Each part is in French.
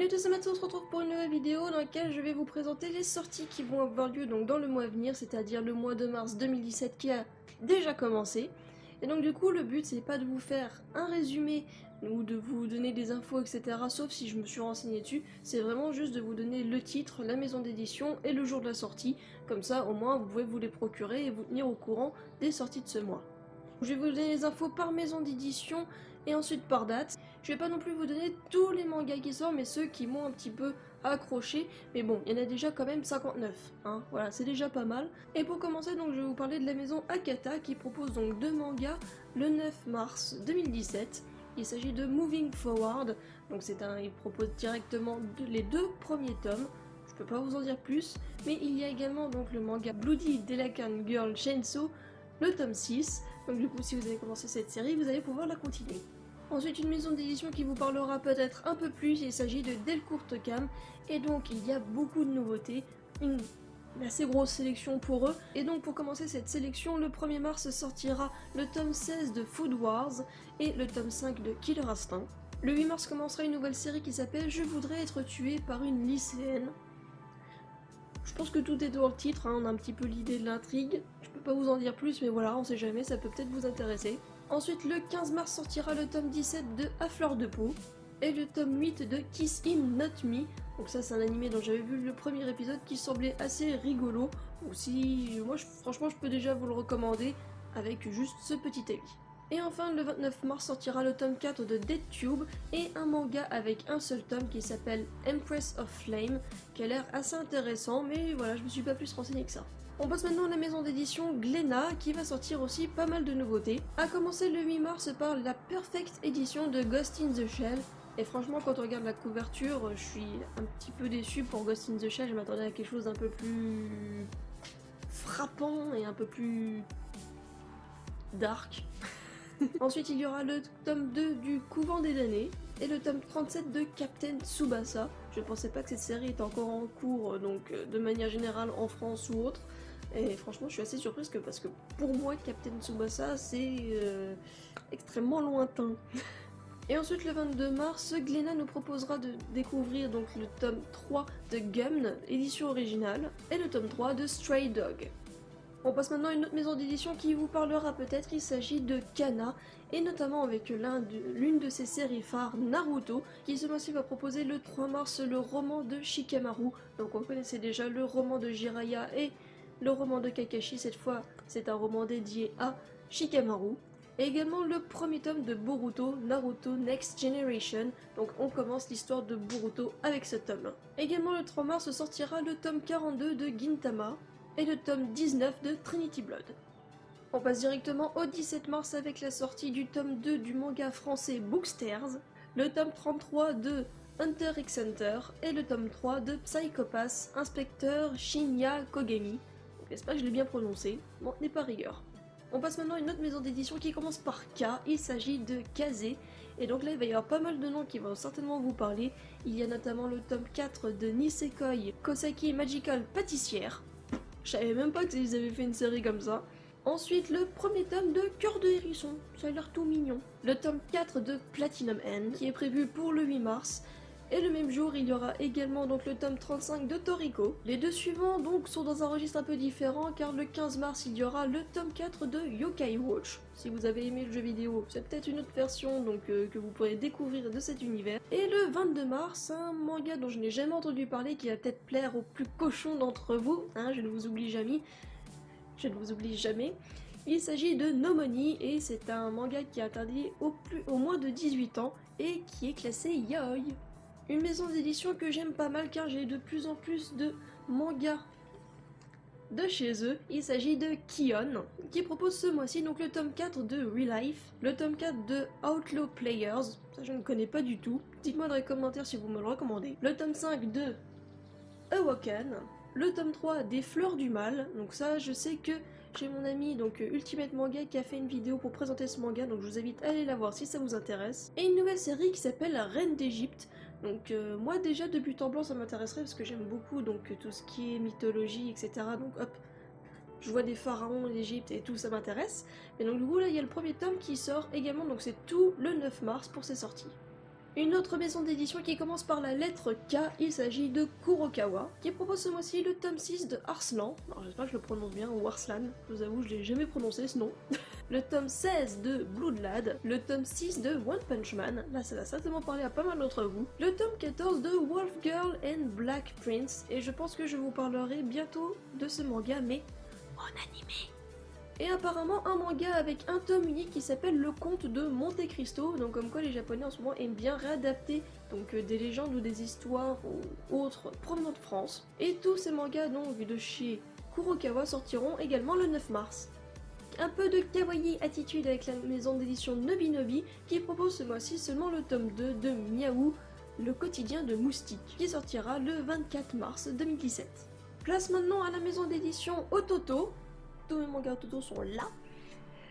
Salut à tous, on se retrouve pour une nouvelle vidéo dans laquelle je vais vous présenter les sorties qui vont avoir lieu donc dans le mois à venir, c'est-à-dire le mois de mars 2017 qui a déjà commencé. Et donc du coup le but c'est pas de vous faire un résumé ou de vous donner des infos etc, sauf si je me suis renseigné dessus, c'est vraiment juste de vous donner le titre, la maison d'édition et le jour de la sortie, comme ça au moins vous pouvez vous les procurer et vous tenir au courant des sorties de ce mois. Je vais vous donner les infos par maison d'édition et ensuite par date. Je vais pas non plus vous donner tous les mangas qui sortent, mais ceux qui m'ont un petit peu accroché. Mais bon, il y en a déjà quand même 59. Hein. Voilà, c'est déjà pas mal. Et pour commencer, donc, je vais vous parler de la maison Akata qui propose donc deux mangas le 9 mars 2017. Il s'agit de Moving Forward. Donc il propose directement les deux premiers tomes. Je peux pas vous en dire plus. Mais il y a également donc le manga Bloody Delacan Girl Chainsaw, le tome 6. Donc du coup, si vous avez commencé cette série, vous allez pouvoir la continuer. Ensuite, une maison d'édition qui vous parlera peut-être un peu plus, il s'agit de Delcourt Cam, et donc il y a beaucoup de nouveautés, une assez grosse sélection pour eux. Et donc pour commencer cette sélection, le 1er mars sortira le tome 16 de Food Wars et le tome 5 de Killer Instinct. Le 8 mars commencera une nouvelle série qui s'appelle Je voudrais être tué par une lycéenne. Je pense que tout est dans le titre, hein, on a un petit peu l'idée de l'intrigue. Je peux pas vous en dire plus, mais voilà, on sait jamais, ça peut peut-être vous intéresser. Ensuite, le 15 mars sortira le tome 17 de À fleur de peau et le tome 8 de Kiss Him Not Me. Donc ça, c'est un animé dont j'avais vu le premier épisode qui semblait assez rigolo. Aussi, moi, franchement, je peux déjà vous le recommander avec juste ce petit avis. Et enfin, le 29 mars sortira le tome 4 de Dead Tube et un manga avec un seul tome qui s'appelle Empress of Flame, qui a l'air assez intéressant, mais voilà, je me suis pas plus renseigné que ça. On passe maintenant à la maison d'édition Glénat qui va sortir aussi pas mal de nouveautés. A commencer le 8 mars par la Perfect édition de Ghost in the Shell. Et franchement, quand on regarde la couverture, je suis un petit peu déçue pour Ghost in the Shell. Je m'attendais à quelque chose d'un peu plus frappant et un peu plus dark. Ensuite, il y aura le tome 2 du Couvent des damnés et le tome 37 de Captain Tsubasa. Je ne pensais pas que cette série était encore en cours, donc de manière générale en France ou autre. Et franchement, je suis assez surprise parce que pour moi, Captain Tsubasa, c'est extrêmement lointain. Et ensuite, le 22 mars, Glénat nous proposera de découvrir donc le tome 3 de Gumn, édition originale, et le tome 3 de Stray Dog. On passe maintenant à une autre maison d'édition qui vous parlera peut-être, il s'agit de Kana, et notamment avec l'une de ses séries phares, Naruto, qui ce mois-ci va proposer le 3 mars le roman de Shikamaru. Donc on connaissait déjà le roman de Jiraiya et le roman de Kakashi, cette fois c'est un roman dédié à Shikamaru. Et également le premier tome de Boruto, Naruto Next Generation, donc on commence l'histoire de Boruto avec ce tome. Également le 3 mars sortira le tome 42 de Gintama, et le tome 19 de Trinity Blood. On passe directement au 17 mars avec la sortie du tome 2 du manga français Booksters, le tome 33 de Hunter x Hunter et le tome 3 de Psychopath Inspecteur Shinya Kogami. J'espère que je l'ai bien prononcé, bon, n'est pas rigueur. On passe maintenant à une autre maison d'édition qui commence par K, il s'agit de Kazé, et donc là il va y avoir pas mal de noms qui vont certainement vous parler. Il y a notamment le tome 4 de Nisekoi Kosaki Magical Pâtissière. Je savais même pas qu'ils avaient fait une série comme ça. Ensuite, le premier tome de Cœur de Hérisson, ça a l'air tout mignon. Le tome 4 de Platinum End, qui est prévu pour le 8 mars. Et le même jour, il y aura également donc le tome 35 de Toriko. Les deux suivants donc sont dans un registre un peu différent, car le 15 mars, il y aura le tome 4 de Yokai Watch. Si vous avez aimé le jeu vidéo, c'est peut-être une autre version donc que vous pourrez découvrir de cet univers. Et le 22 mars, un manga dont je n'ai jamais entendu parler, qui va peut-être plaire aux plus cochons d'entre vous, hein, je ne vous oublie jamais. Je ne vous oublie jamais. Il s'agit de No Money et c'est un manga qui est interdit au moins de 18 ans et qui est classé yaoi. Une maison d'édition que j'aime pas mal car j'ai de plus en plus de mangas de chez eux. Il s'agit de Kion qui propose ce mois-ci donc le tome 4 de Real Life, le tome 4 de Outlaw Players, ça je ne connais pas du tout. Dites-moi dans les commentaires si vous me le recommandez. Le tome 5 de Awoken, le tome 3 des Fleurs du Mal, donc ça je sais que j'ai mon ami donc Ultimate Manga qui a fait une vidéo pour présenter ce manga, donc je vous invite à aller la voir si ça vous intéresse. Et une nouvelle série qui s'appelle La Reine d'Égypte. Donc moi déjà de but en blanc ça m'intéresserait parce que j'aime beaucoup donc tout ce qui est mythologie etc. Donc hop, je vois des pharaons d'Égypte et tout ça m'intéresse. Mais donc du coup là il y a le premier tome qui sort également, donc c'est tout le 9 mars pour ses sorties. Une autre maison d'édition qui commence par la lettre K, il s'agit de Kurokawa, qui propose ce mois-ci le tome 6 de Arslan, alors j'espère que je le prononce bien, ou Arslan, je vous avoue je l'ai jamais prononcé ce nom, le tome 16 de Blood Lad, le tome 6 de One Punch Man, là ça va certainement parler à pas mal d'entre vous, le tome 14 de Wolf Girl and Black Prince, et je pense que je vous parlerai bientôt de ce manga, mais en animé. Et apparemment un manga avec un tome unique qui s'appelle Le Comte de Monte Cristo, donc comme quoi les japonais en ce moment aiment bien réadapter donc des légendes ou des histoires ou autres provenant de France. Et tous ces mangas donc de chez Kurokawa sortiront également le 9 mars. Un peu de kawaii attitude avec la maison d'édition Nobinobi qui propose ce mois-ci seulement le tome 2 de Miaou, le quotidien de Moustique, qui sortira le 24 mars 2017. Place maintenant à la maison d'édition Ototo. Tous mes mangas Ototo sont là.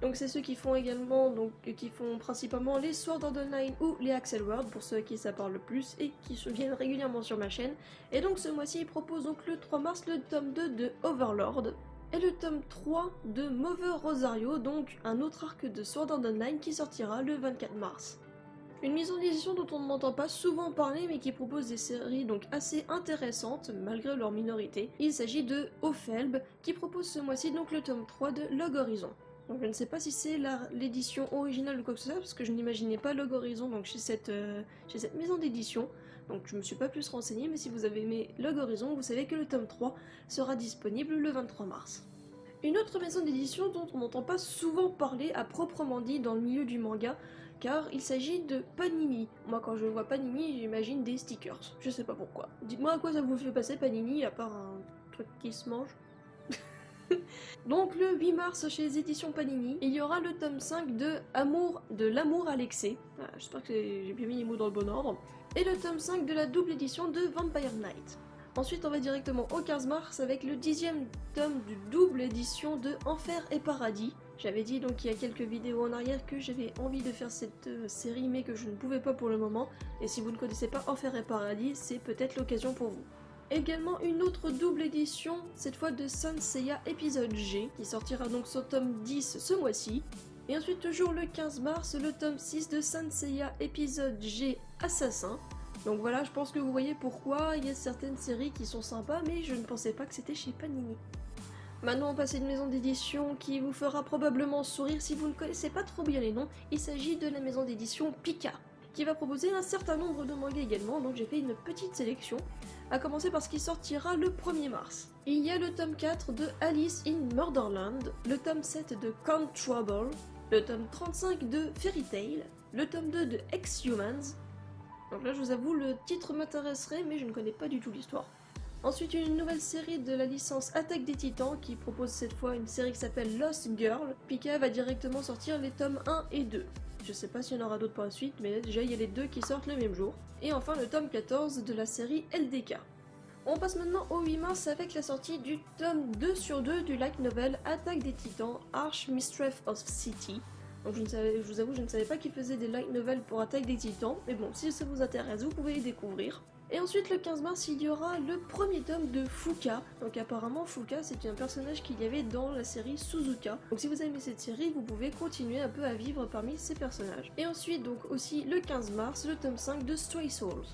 Donc c'est ceux qui font également, donc qui font principalement les Sword Art Online ou les Axel World pour ceux à qui ça parle le plus et qui se viennent régulièrement sur ma chaîne. Et donc ce mois-ci ils proposent donc le 3 mars le tome 2 de Overlord et le tome 3 de Mother Rosario, donc un autre arc de Sword Art Online qui sortira le 24 mars. Une maison d'édition dont on n'entend pas souvent parler mais qui propose des séries donc assez intéressantes malgré leur minorité. Il s'agit de Ophelb qui propose ce mois-ci donc le tome 3 de Log Horizon. Donc je ne sais pas si c'est l'édition originale de quoi que ce soit parce que je n'imaginais pas Log Horizon donc chez cette maison d'édition. Donc je me suis pas plus renseignée, mais si vous avez aimé Log Horizon, vous savez que le tome 3 sera disponible le 23 mars. Une autre maison d'édition dont on n'entend pas souvent parler à proprement dit dans le milieu du manga, car il s'agit de Panini. Moi quand je vois Panini, j'imagine des stickers. Je sais pas pourquoi. Dites-moi à quoi ça vous fait passer Panini, à part un truc qui se mange. Donc le 8 mars chez les éditions Panini, il y aura le tome 5 de l'amour à l'excès. Ah, j'espère que j'ai bien mis les mots dans le bon ordre. Et le tome 5 de la double édition de Vampire Knight. Ensuite on va directement au 15 mars avec le 10e tome du double édition de Enfer et Paradis. J'avais dit donc il y a quelques vidéos en arrière que j'avais envie de faire cette série mais que je ne pouvais pas pour le moment. Et si vous ne connaissez pas Enfer et Paradis, c'est peut-être l'occasion pour vous. Également une autre double édition, cette fois de Saint Seiya épisode G, qui sortira donc son tome 10 ce mois-ci. Et ensuite toujours le 15 mars, le tome 6 de Saint Seiya épisode G Assassin. Donc voilà, je pense que vous voyez pourquoi il y a certaines séries qui sont sympas, mais je ne pensais pas que c'était chez Panini. Maintenant on passe à une maison d'édition qui vous fera probablement sourire si vous ne connaissez pas trop bien les noms. Il s'agit de la maison d'édition Pika, qui va proposer un certain nombre de mangas également, donc j'ai fait une petite sélection, à commencer par ce qui sortira le 1er mars. Il y a le tome 4 de Alice in Murderland, le tome 7 de Count Trouble, le tome 35 de Fairy Tail, le tome 2 de Ex-Humans. Donc là je vous avoue le titre m'intéresserait mais je ne connais pas du tout l'histoire. Ensuite une nouvelle série de la licence Attaque des Titans qui propose cette fois une série qui s'appelle Lost Girl. Pika va directement sortir les tomes 1 et 2. Je sais pas s'il y en aura d'autres par la suite mais déjà il y a les deux qui sortent le même jour. Et enfin le tome 14 de la série LDK. On passe maintenant au 8 mars avec la sortie du tome 2 sur 2 du light novel Attaque des Titans Arch Mistress of City. Donc je vous avoue, je ne savais pas qu'ils faisaient des light novels pour Attaque des Titans, mais bon, si ça vous intéresse, vous pouvez les découvrir. Et ensuite, le 15 mars, il y aura le premier tome de Fuka. Donc apparemment, Fuka, c'est un personnage qu'il y avait dans la série Suzuka. Donc si vous aimez cette série, vous pouvez continuer un peu à vivre parmi ces personnages. Et ensuite, donc aussi le 15 mars, le tome 5 de Stray Souls.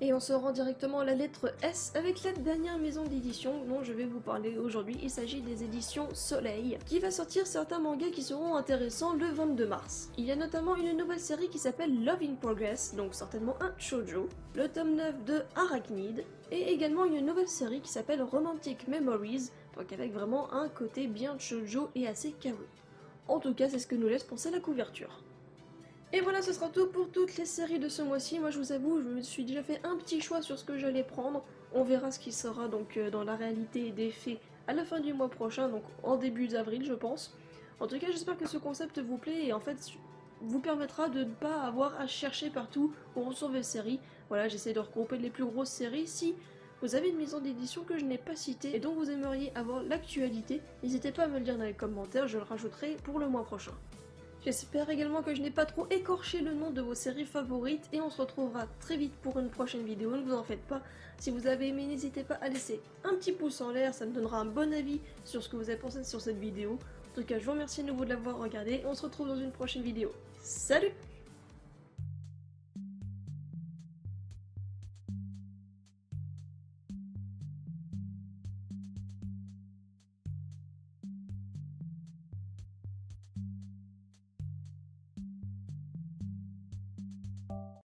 Et on se rend directement à la lettre S avec la dernière maison d'édition dont je vais vous parler aujourd'hui. Il s'agit des éditions Soleil, qui va sortir certains mangas qui seront intéressants le 22 mars. Il y a notamment une nouvelle série qui s'appelle Love in Progress, donc certainement un shoujo, le tome 9 de Arachnid, et également une nouvelle série qui s'appelle Romantic Memories, donc avec vraiment un côté bien shoujo et assez kawaii. En tout cas, c'est ce que nous laisse penser la couverture. Et voilà, ce sera tout pour toutes les séries de ce mois-ci. Moi je vous avoue, je me suis déjà fait un petit choix sur ce que j'allais prendre. On verra ce qui sera donc dans la réalité des faits à la fin du mois prochain, donc en début d'avril je pense. En tout cas j'espère que ce concept vous plaît et en fait vous permettra de ne pas avoir à chercher partout pour retrouver les séries. Voilà, j'essaie de regrouper les plus grosses séries. Si vous avez une maison d'édition que je n'ai pas citée et dont vous aimeriez avoir l'actualité, n'hésitez pas à me le dire dans les commentaires, je le rajouterai pour le mois prochain. J'espère également que je n'ai pas trop écorché le nom de vos séries favorites et on se retrouvera très vite pour une prochaine vidéo, ne vous en faites pas. Si vous avez aimé, n'hésitez pas à laisser un petit pouce en l'air, ça me donnera un bon avis sur ce que vous avez pensé sur cette vidéo. En tout cas, je vous remercie à nouveau de l'avoir regardé et on se retrouve dans une prochaine vidéo. Salut!